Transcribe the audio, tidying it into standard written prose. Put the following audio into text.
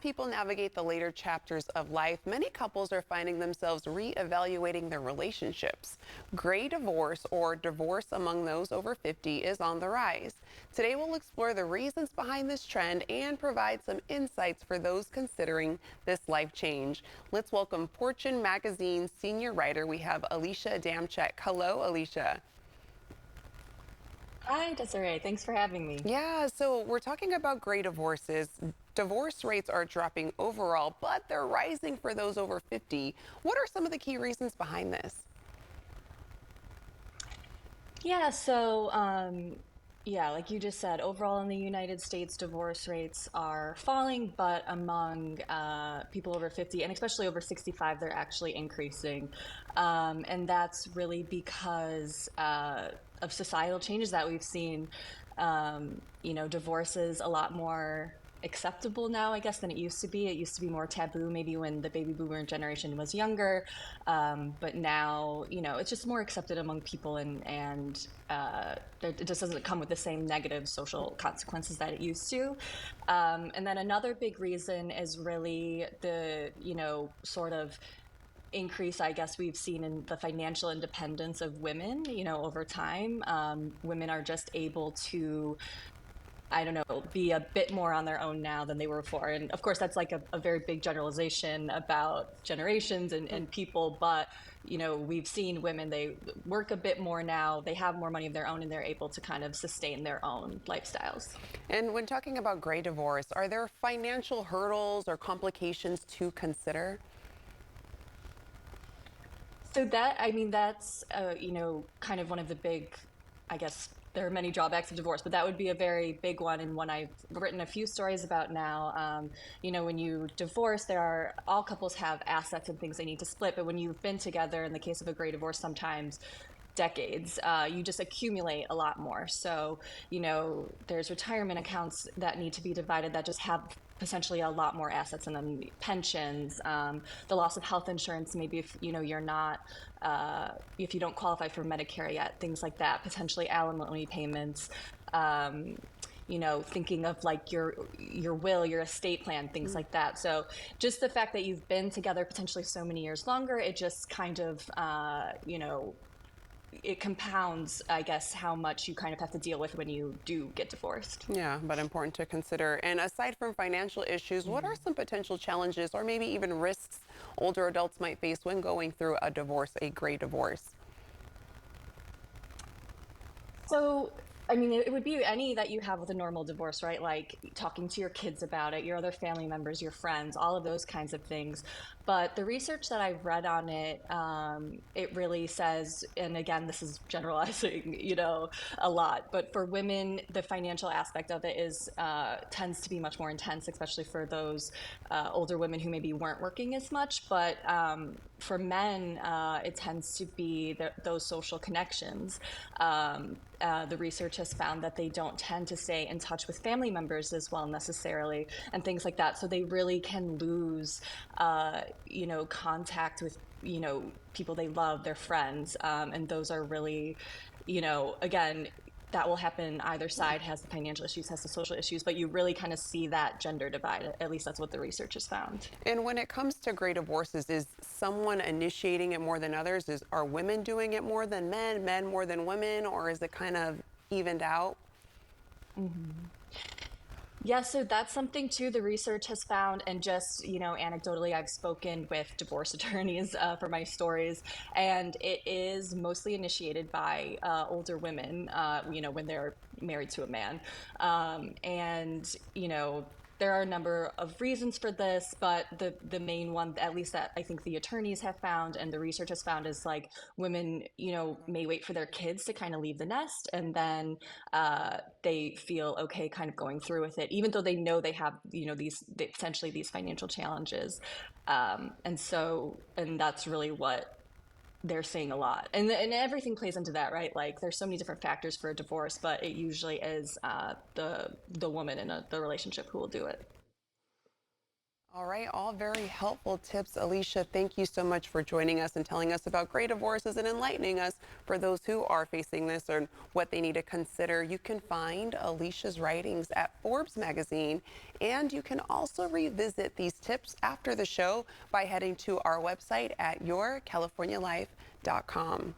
people navigate the later chapters of life, many couples are finding themselves reevaluating their relationships. Gray divorce, or divorce among those over 50, is on the rise. Today, we'll explore the reasons behind this trend and provide some insights for those considering this life change. Let's welcome Fortune Magazine's senior writer. We have Alicia Damchek. Hello, Alicia. Hi, Desiree. Thanks for having me. Yeah, so we're talking about gray divorces. Divorce rates are dropping overall, but they're rising for those over 50. What are some of the key reasons behind this? Yeah, so yeah, like you just said, overall in the United States, divorce rates are falling, but among people over 50 and especially over 65, they're actually increasing. And that's really because of societal changes that we've seen. Divorce is a lot more acceptable now, I guess, than it used to be. It used to be more taboo, maybe when the baby boomer generation was younger. But now, it's just more accepted among people, and it just doesn't come with the same negative social consequences that it used to. And then another big reason is really the, sort of increase, I guess, we've seen in the financial independence of women, over time. Women are just able to, I don't know, be a bit more on their own now than they were before. And of course, that's like a very big generalization about generations and people. But, we've seen women, they work a bit more now, they have more money of their own, and they're able to kind of sustain their own lifestyles. And when talking about gray divorce, are there financial hurdles or complications to consider? So that, I mean, that's, kind of one of the big, I guess, there are many drawbacks of divorce, but that would be a very big one, and one I've written a few stories about now. When you divorce, all couples have assets and things they need to split, but when you've been together, in the case of a gray divorce, sometimes decades, you just accumulate a lot more. So, there's retirement accounts that need to be divided that just have potentially a lot more assets in them, pensions, the loss of health insurance, maybe if, you're not, if you don't qualify for Medicare yet, things like that, potentially alimony payments, thinking of like your will, your estate plan, things like that. So just the fact that you've been together potentially so many years longer, it just kind of, it compounds, I guess, how much you kind of have to deal with when you do get divorced. Yeah, but important to consider. And aside from financial issues, what are some potential challenges or maybe even risks older adults might face when going through a divorce, a gray divorce? So, I mean, it would be any that you have with a normal divorce, right? Like talking to your kids about it, your other family members, your friends, all of those kinds of things. But the research that I've read on it, it really says, and again, this is generalizing, a lot. But for women, the financial aspect of it is tends to be much more intense, especially for those older women who maybe weren't working as much. But for men, it tends to be those social connections. The research has found that they don't tend to stay in touch with family members as well necessarily, and things like that. So they really can lose, contact with, people they love, their friends, and those are really, again, that will happen. Either side has the financial issues, has the social issues, but you really kind of see that gender divide. At least that's what the research has found. And when it comes to gray divorces, is someone initiating it more than others? Are women doing it more than men, men more than women, or is it kind of evened out? Yeah, so that's something too the research has found, and just, anecdotally, I've spoken with divorce attorneys for my stories, and it is mostly initiated by older women, when they're married to a man. And, there are a number of reasons for this, but the main one, at least that I think the attorneys have found and the research has found, is like women, may wait for their kids to kind of leave the nest, and then they feel okay kind of going through with it, even though they know they have, essentially these financial challenges. And that's really what they're seeing a lot. And everything plays into that, right? Like there's so many different factors for a divorce, but it usually is the woman in the relationship who will do it. All right, all very helpful tips. Alicia, thank you so much for joining us and telling us about gray divorces and enlightening us for those who are facing this or what they need to consider. You can find Alicia's writings at Forbes magazine, and you can also revisit these tips after the show by heading to our website at yourcalifornialife.com.